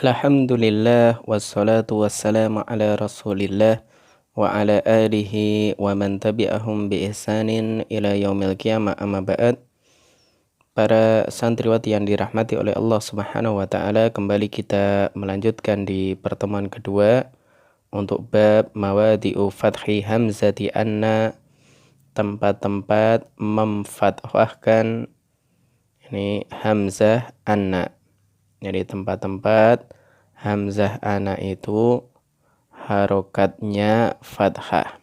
Alhamdulillah wassalatu wassalamu ala Rasulillah wa ala alihi wa man tabi'ahum bi ihsanin ila yaumil qiyamah, amma ba'd. Para santriwati yang dirahmati oleh Allah Subhanahu wa taala, kembali kita melanjutkan di pertemuan kedua untuk bab mawadi'u fathi hamzati anna, tempat-tempat memfathahkan ini hamzah anna. Jadi tempat-tempat hamzah ana itu harokatnya fathah.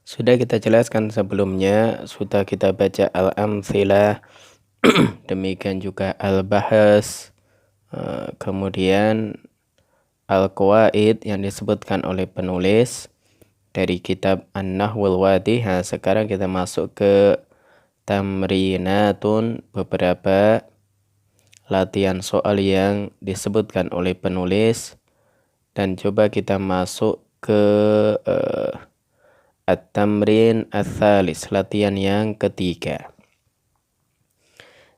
Sudah kita jelaskan sebelumnya, sudah kita baca al-amthilah, demikian juga al-bahas, kemudian al-qawaid yang disebutkan oleh penulis dari kitab An-Nahwul Wadih. Sekarang kita masuk ke tamrinatun, beberapa latihan soal yang disebutkan oleh penulis, dan coba kita masuk ke at-tamrin ats-tsalis, latihan yang ketiga.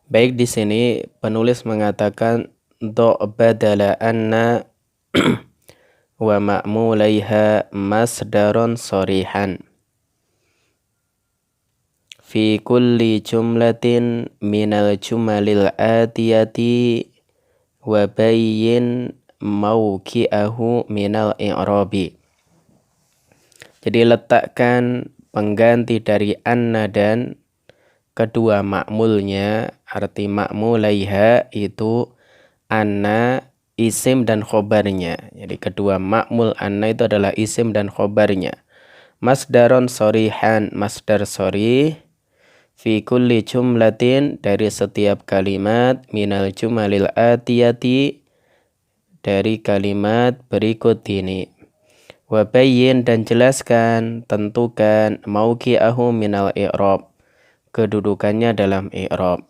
Baik, di sini penulis mengatakan do badala anna wa ma'mulaiha masdaron shorihan fi kulli jumlatin minal jumalil atiyati wa bayyin mawqi'ahu minal i'rabi. Jadi letakkan pengganti dari anna dan kedua ma'mulnya. Arti ma'mulaiha itu anna, isim dan khobarnya. Jadi kedua ma'mul anna itu adalah isim dan khobarnya. Masdaron shorihan, masdar shorih, fi kulli jumlatin, dari setiap kalimat, minal jumalil atiyati, dari kalimat berikut ini. Wa bayyin, dan jelaskan, tentukan, mauqi'ahu minal i'rab, kedudukannya dalam i'rab.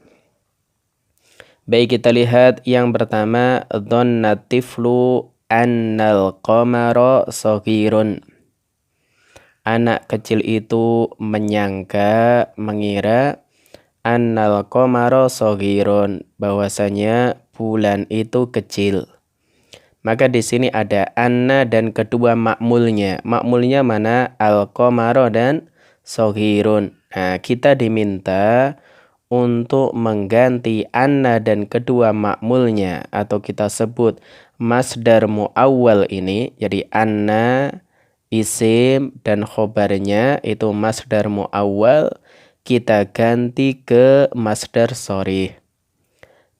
Baik, kita lihat yang pertama, dhanna tiflu annal qamara shaghirun. Anak kecil itu menyangka, mengira, annal qamara shaghirun, bahwasanya bulan itu kecil. Maka di sini ada anna dan kedua makmulnya. Makmulnya mana? Al-qamara dan shaghirun. Nah, kita diminta untuk mengganti anna dan kedua makmulnya, atau kita sebut masdar muawwal ini. Jadi anna isim dan khobarnya itu masdar muawwal, kita ganti ke masdar shorih.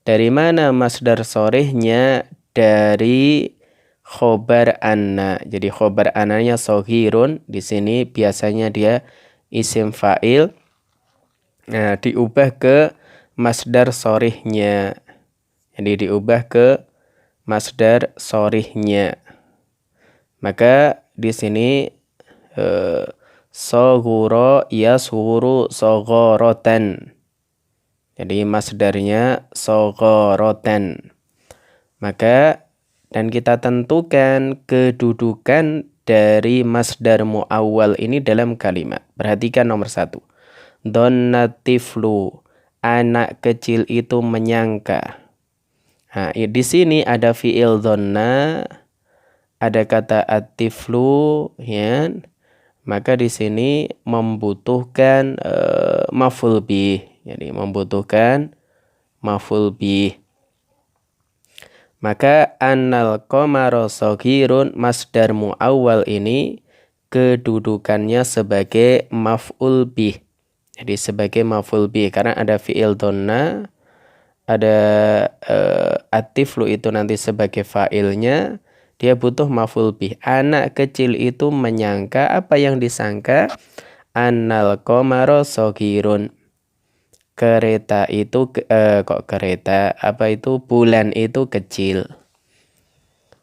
Dari mana masdar shorihnya? Dari khobar anna. Jadi khobar ananya shaghirun, di sini biasanya dia isim fa'il. Nah, diubah ke masdar shorihnya. Jadi diubah ke masdar shorihnya. Maka di sini saghura yasghuru saghoratan. Jadi masdarnya saghoratan. Maka dan kita tentukan kedudukan dari masdar muawwal ini dalam kalimat. Perhatikan nomor 1. Dhanna tiflu, anak kecil itu menyangka. Nah, di sini ada fi'il dhanna, ada kata at-tiflu, ya. Maka di sini membutuhkan maf'ul bih. Jadi membutuhkan maf'ul bih. Maka annal qamara shaghirun, masdar muawwal ini kedudukannya sebagai maf'ul bih. Jadi sebagai maf'ul bih, karena ada fi'il dhanna, ada at-tiflu itu nanti sebagai fa'ilnya, dia butuh maf'ul bih. Anak kecil itu menyangka, apa yang disangka? Annal qamara shaghirun, kereta itu bulan itu kecil.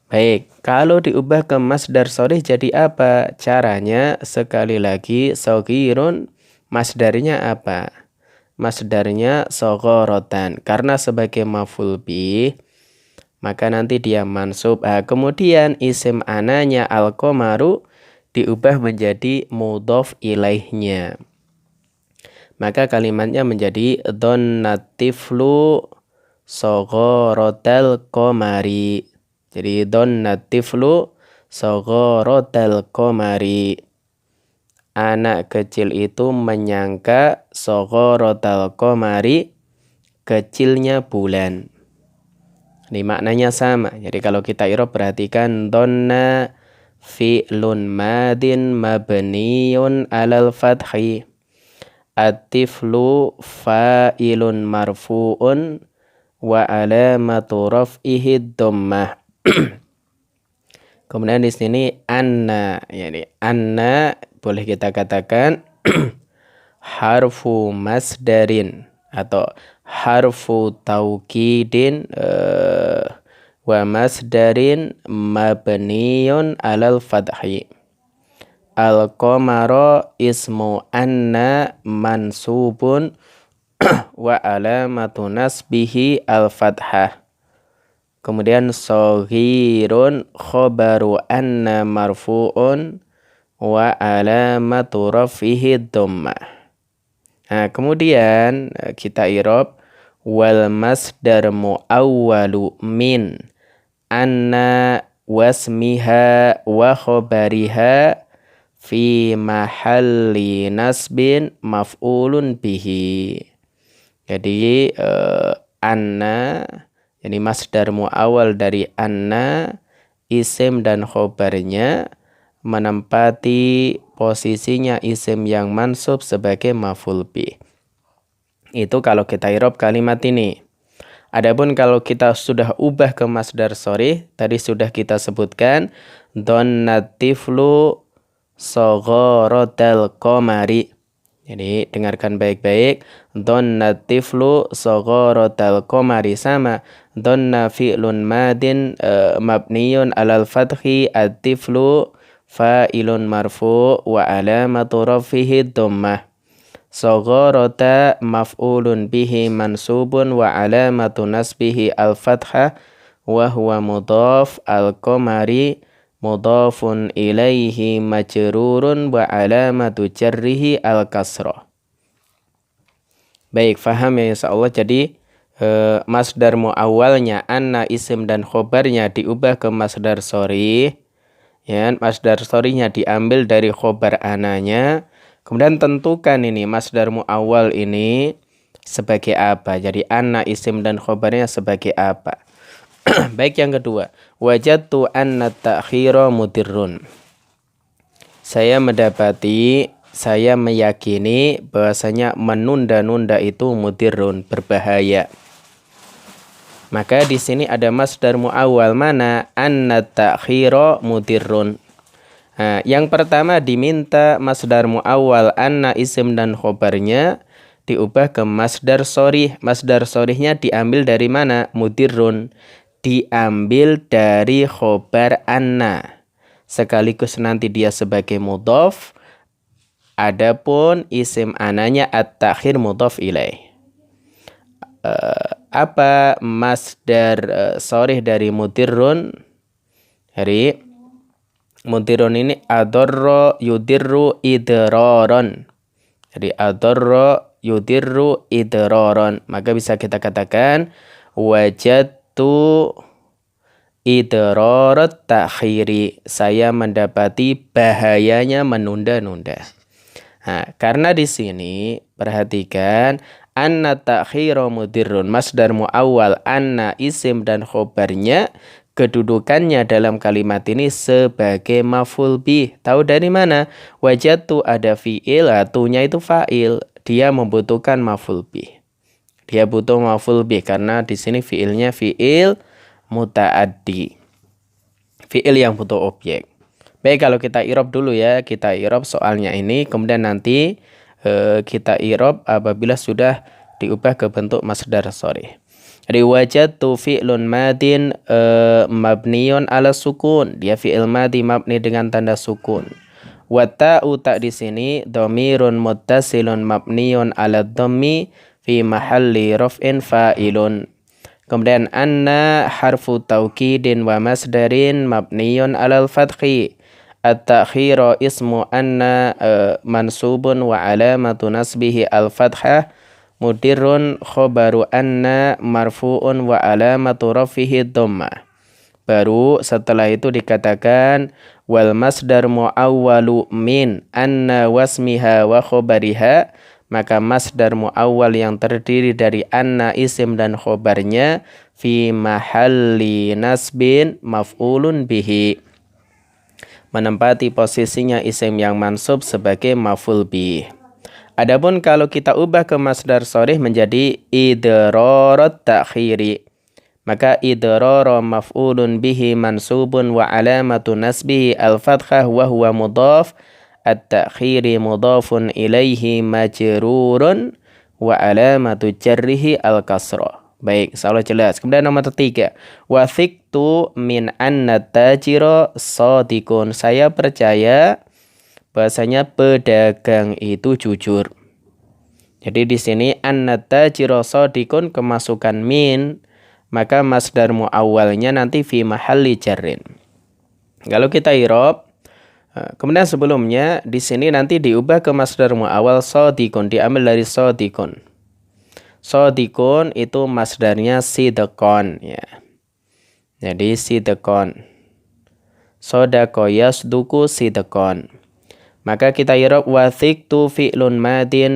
Baik, kalau diubah ke masdar shorih jadi apa? Caranya sekali lagi, shaghirun masdarnya apa? Masdarnya saghoratan. Karena sebagai maf'ul bih, maka nanti dia mansub. Kemudian isim ananya al-qamaru diubah menjadi mudhof ilaihnya. Maka kalimatnya menjadi dhanna tiflu sagharatal qamari. Jadi dhanna tiflu sagharatal qamari. Anak kecil itu menyangka sagharatal qamari, kecilnya bulan. Ini maknanya sama. Jadi kalau kita i'rab perhatikan dhanna fi'lun madin mabniyun 'alal fathi. At-tiflu fa'ilun marfu'un wa alamatu raf'ihi dhammah. Kemudian di sini anna, yani anna boleh kita katakan harfu masdarin atau harfu taukidin wa masdarin mabniyun 'alal fathi. Al-qamara ismu anna mansubun wa alamatu nasbihi al-fathah. Kemudian saghirun khobaru anna marfu'un wa alamatu rafihi dhammah. Nah, kemudian kita i'rab wal masdar muawwalu min anna wasmiha wa khobariha fi mahalli nasbin maf'ulun bihi. Jadi anna, jadi masdar muawwal dari anna, isim dan khobarnya menempati posisinya isim yang mansub sebagai maf'ul bih. Itu kalau kita i'rab kalimat ini. Adapun kalau kita sudah ubah ke masdar sharih, tadi sudah kita sebutkan dhannat tiflu sagharatal qamari. Jadi dengarkan baik-baik. Dhannat tiflu sagharatal qamari sama. Dhanna fi'lun madin mabniyun 'alal fathi. At-tiflu fa'ilun marfu' wa alamatu rafihi dhammah. Sagharata maf'ulun bihi mansubun wa alamatu nasbihi al-fathah wa huwa mudhaf. Al-qamari mudhafun ilaihi majrurun wa alamatu jarrihi al-kasrah. Baik, faham ya insyaallah. Jadi masdar muawwalnya anna isim dan khobarnya diubah ke masdar sharih. Ya, masdar sharihnya diambil dari khobar ananya. Kemudian tentukan ini masdar muawwal ini sebagai apa. Jadi anna isim dan khobarnya sebagai apa. Baik, yang kedua, wajadtu anna ta'khira mudirrun. Saya mendapati, saya meyakini bahwasanya menunda-nunda itu mudirrun, berbahaya. Maka di sini ada masdar muawwal mana? Anna ta'khira mudirrun. Nah, yang pertama diminta masdar muawwal anna isim dan khobarnya diubah ke masdar sharih. Masdar sharihnya diambil dari mana? Mudirrun. Diambil dari khobar anna. Sekaligus nanti dia sebagai mudhaf. Adapun isim ananya at-ta'khir mudhaf ilaih. Apa masdar sharih dari mudirrun? Dari mudirrun ini adarra yudirru idraran. Jadi adarra yudirru idraran. Maka bisa kita katakan wajadtu idrarat ta'khiri. Saya mendapati bahayanya menunda-nunda. Nah, karena di sini perhatikan anna ta'khira mudirrun, masdar muawwal anna isim dan khobarnya kedudukannya dalam kalimat ini sebagai maf'ul bih. Tahu dari mana? Wajadtu ada fi'il, tunya itu fa'il. Dia membutuhkan maf'ul bih. Dia butuh maf'ul bih karena di sini fi'ilnya fi'il muta'addi. Fi'il yang butuh objek. Baik, kalau kita i'rab dulu ya, kita i'rab soalnya ini, kemudian nanti kita i'rab apabila sudah diubah ke bentuk masdar sharih. Jadi wajadtu fi'lun madin mabniyun ala sukun. Dia fi'il madi mabni dengan tanda sukun. Wa ta'u ta di sini dhamirun muttasilun mabniyun ala dhammi fi mahalli raf'in fa'ilun. Kemudian anna harfu taukidin wa masdarin mabniyun alal fathi. At-ta'khira ismu anna mansubun wa alamatu nasbihi al-fathah mudirrun khobaru anna marfu'un wa alamatu rafihi dhammah. Baru setelah itu dikatakan wal masdar muawwalu min anna wasmiha wa khobariha, maka masdar muawwal yang terdiri dari anna isim dan khobarnya fi mahalli nasbin maf'ulun bihi, menempati posisinya isim yang mansub sebagai maf'ul bih. Adapun kalau kita ubah ke masdar sharih menjadi idrarat ta'khiri, maka idrara maf'ulun bihi mansubun wa alamatu nasbihi al-fathah wa huwa mudhaf, at-ta'khiri mudhafun ilaihi majrurun wa alamatu jarrihi al-kasrah. Baik, insyaallah jelas. Kemudian nomor 3, wa thiqtu min anna tajira shadiqun. Saya percaya bahasanya pedagang itu jujur. Jadi di sini anna tajira shadiqun kemasukan min, maka masdar muawwalnya nanti fi mahalli jarrin. Kalau kita i'rab, kemudian sebelumnya di sini nanti diubah ke masdar muawwal shadiqun, diambil dari shadiqun. Shadiqun itu masdarnya sidqon ya. Jadi sidqon. Sadaqa yasduqu sidqon. Maka kita i'rab wa thiqtu fi'lun madin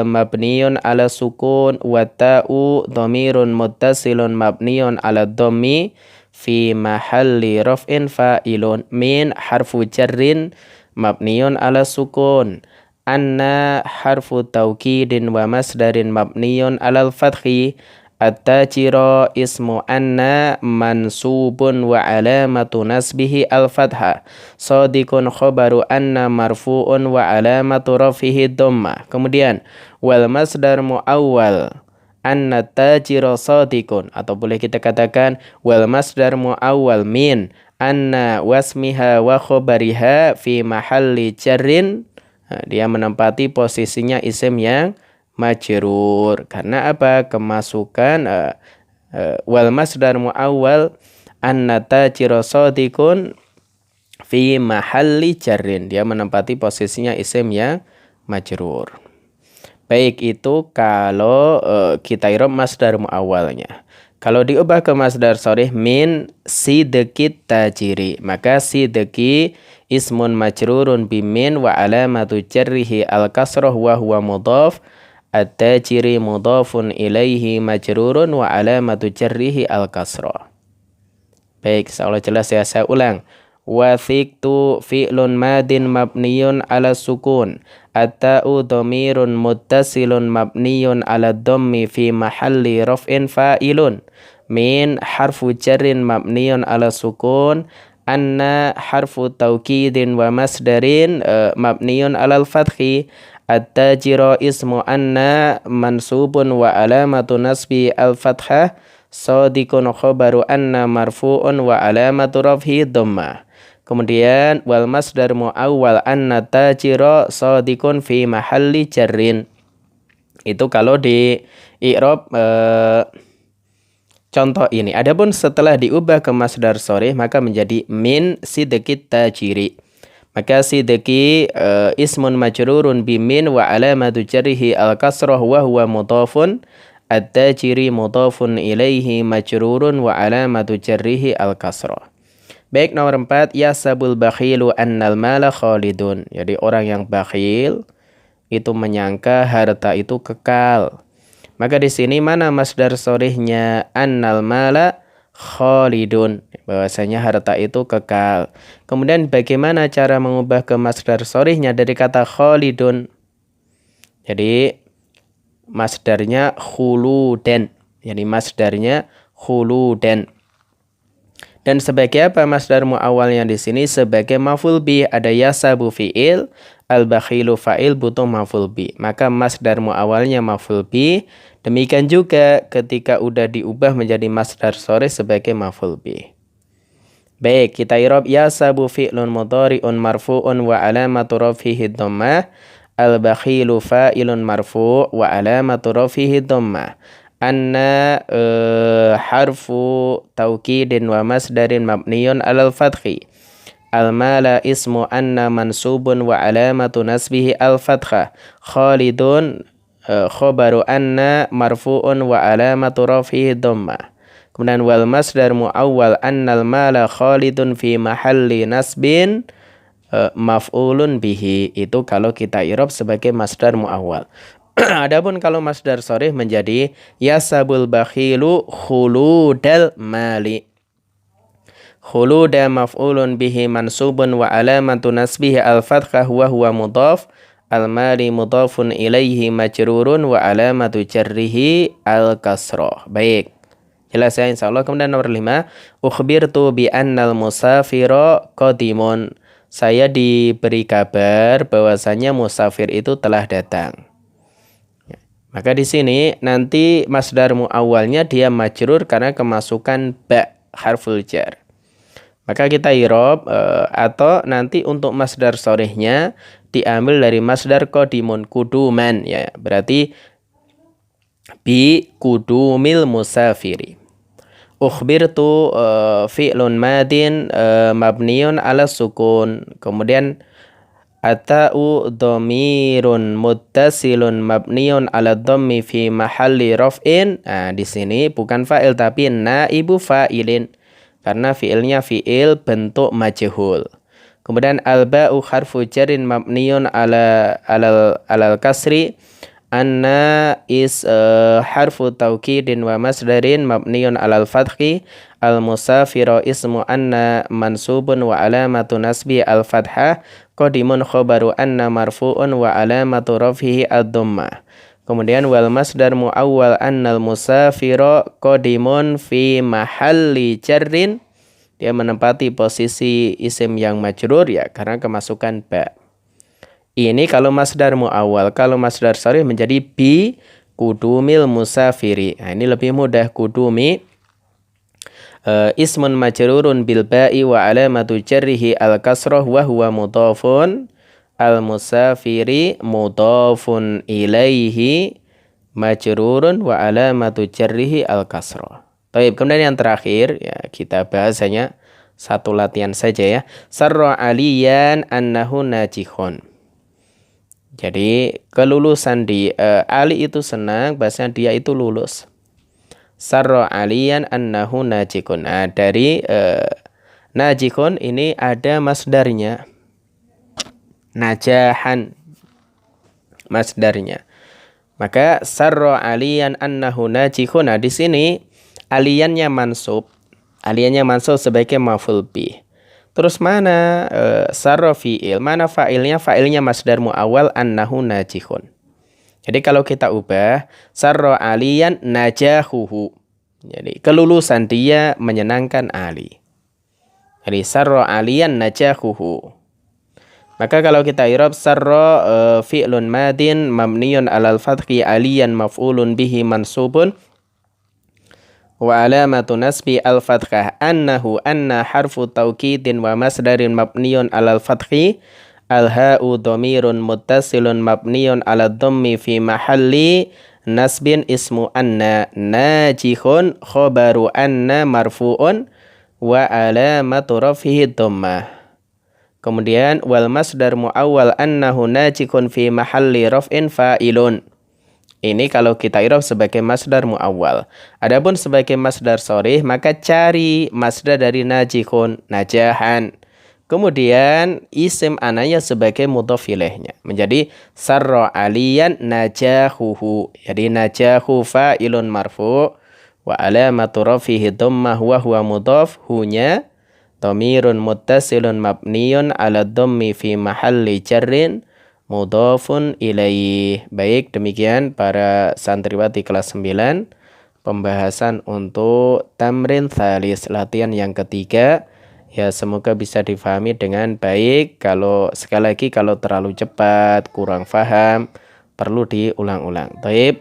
mabniyun ala sukun wa ta'u dhamirun muttasilun mabniyun ala dhammi fi mahalli raf'in fa'ilun, min harfu jarrin mabniyun ala sukun, anna harfu taukidin wa masdarin mabniyun ala al-fathi, at-tajira ismu anna mansubun wa alamatu nasbihi al-fathah, shadiqun khobaru anna marfu'un wa alamatu rafihi dhammah. Kemudian wal masdar muawwal anna tajira shadiqun, atau boleh kita katakan wal masdar muawwal min anna wasmiha wa khobariha fi mahalli jarrin. Dia menempati posisinya isim yang majrur. Karena apa? Kemasukan wal masdar muawwal anna tajira shadiqun fi mahalli jarrin. Dia menempati posisinya isim yang majrur. Baik, itu kalau kita i'rab masdar muawwalnya. Kalau diubah ke masdar sharih min sidqit tajiri, maka sidqi ismun majrurun bimin wa alamatu jarrihi al-kasrah wa huwa mudhaf, at-tajiri mudhafun ilaihi majrurun wa alamatu jarrihi al-kasrah. Baik, insyaallah jelas ya, saya ulang. Wa thiqtu fi'lun madin mabniyun ala sukun, at-ta'u dhamirun muttasilun mabniyun ala dhammi fi mahalli raf'in fa'ilun, min harfu jarrin mabniyun ala sukun, anna harfu taukidin wa masdarin mabniyun alal fathi, at-tajira ismu anna mansubun wa alamatu nasbi al-fathah, shadiqun khobaru anna marfu'un wa alamatu rafhi dhammah. Kemudian wal masdar muawwal anna tajira shadiqun fi mahalli jarrin. Itu kalau di i'rab contoh ini. Adapun setelah diubah ke masdar sharih maka menjadi min sidqit tajiri. Maka sidqi ismun majrurun bimin wa alamatu jarrihi al-kasrah wa huwa mudhafun, at-tajiri mudhafun ilaihi majrurun wa alamatu jarrihi al-kasrah. Baik, nomor 4, yasabul bakhilu annal mala khalidun. Jadi orang yang bakhil itu menyangka harta itu kekal. Maka di sini mana masdar sharihnya? Annal mala khalidun, bahwasanya harta itu kekal. Kemudian bagaimana cara mengubah ke masdar sharihnya dari kata khalidun? Jadi masdarnya khuludan. Jadi masdarnya khuludan. Dan sebagai apa masdar muawwalnya di sini? Sebagai maf'ul bih, ada yasabu fi'il, al-bakhilu fa'il, butuh maf'ul bih. Maka masdar muawwalnya maf'ul bih. Demikian juga ketika udah diubah menjadi masdar sharih sebagai maf'ul bih. Baik, kita i'rab yasabu fi'lun mudhari'un marfu'un wa alamatu raf'ihi dhammah, al-bakhilu fa'ilun marfu' wa alamatu raf'ihi dhammah. Anna harfu taukidin wa masdarin mabniyun alal fathi, al-mala ismu anna mansubun wa alamatu nasbihi al-fathah, khalidun khobaru anna marfu'un wa alamatu rafihi dhammah. Kemudian wal masdar muawwal annal mala khalidun fi mahalli nasbin maf'ulun bihi. Itu kalau kita i'rab sebagai masdar muawwal. Adapun kalau masdar sharih menjadi yasabul bakhilu khuludal mali. Khuluda maf'ulun bihi mansubun wa alamatu nasbihi al-fathah wa huwa mudhaf. Al-mali mudhafun ilaihi majrurun wa alamatu jarrihi al-kasrah. Baik. Jelas ya insyaallah. Kemudian nomor 5, ukhbirtu bi annal musafira qadimun. Saya diberi kabar bahwasanya musafir itu telah datang. Maka di sini nanti masdar muawwalnya dia majrur karena kemasukan ba harful jar. Maka kita i'rab atau nanti untuk masdar sharihnya diambil dari masdar qadimun kuduman ya. Berarti bi kudumil musafiri. Ukhbirtu fi'lun madin mabniun ala sukun. Kemudian ata'u dhamirun muttasilun mabniun ala dhammi fi mahalli raf'in. Nah, di sini bukan fa'il tapi naibu fa'ilin. Karena fi'ilnya fi'il bentuk majhul. Kemudian al-ba'u harfu jarin mabniun alal kasri. Anna is harfu taukidin wa masdarin mabniun alal fathi. Al-musafiro ismu anna mansubun wa alamatu nasbi al-fathah. Qadimun khobaru anna marfu'un wa alamatu rafihi ad-dhammah. Kemudian wal masdar muawwal annal musafiro qadimun fi mahalli jarrin. Dia menempati posisi isim yang majrur ya karena kemasukan ba. Ini kalau masdar muawwal. Kalau masdar sharih menjadi bi kudumil musafiri. Nah, ini lebih mudah. Kudumi ismun majrurun bil ba'i wa alamatu jarrihi al kasrah wa huwa mudhafun. Al musafiri mudhafun ilaihi majrurun wa alamatu jarrihi al kasrah. Baik, kemudian yang terakhir ya kita bahas hanya satu latihan saja ya. Sarra aliyan annahu najihun. Jadi kelulusan di Ali itu senang, bahasanya dia itu lulus. Sarra aliyan annahu najihun. Nah, dari najihun ini ada masdarnya. Najahan masdarnya. Maka sarra aliyan annahu najihun. Nah, di sini aliyannya mansub. Aliyannya mansub sebagai maf'ul bih. Terus mana sarra fi'il? Mana fa'ilnya? Fa'ilnya masdar muawwal annahu najihun. Jadi kalau kita ubah sarra aliyan najahuhu. Jadi kelulusan dia menyenangkan Ali. Jadi sarra aliyan najahuhu. Maka kalau kita i'rab sarra fi'lun madin mabniyun alal fathi aliyan maf'ulun bihi mansubun wa alamatu nasbi al-fathah annahu anna harfu taukidin wa masdarin mabniyun alal fathi al-ha'u dhamirun muttasilun mabniyun ala dhammi fi mahalli nasbin ismu anna najihun khobaru anna marfu'un wa alamatu rafihi dhammah. Kemudian wal masdar muawwal annahu najihun fi mahalli raf'in fa'ilun. Ini kalau kita i'rab sebagai masdar muawwal. Adapun sebagai masdar sharih maka cari masdar dari najihun, najahan. Kemudian isim ananya sebagai mudhaf ilaihnya. Menjadi sarra aliyan najahuhu. Jadi najahu fa'ilun marfu' wa alamatu rafihi dhammah wa huwa mudhaf hunya dhamirun muttasilun mabniyun ala dhammi fi mahalli jarrin mudhafun ilaih. Baik, demikian para santriwati kelas 9 pembahasan untuk tamrin tsalis, latihan yang ketiga. Ya, semoga bisa difahami dengan baik. Kalau sekali lagi kalau terlalu cepat, kurang paham, perlu diulang-ulang. Baik,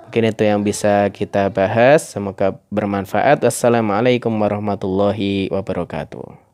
mungkin itu yang bisa kita bahas. Semoga bermanfaat. Wassalamualaikum warahmatullahi wabarakatuh.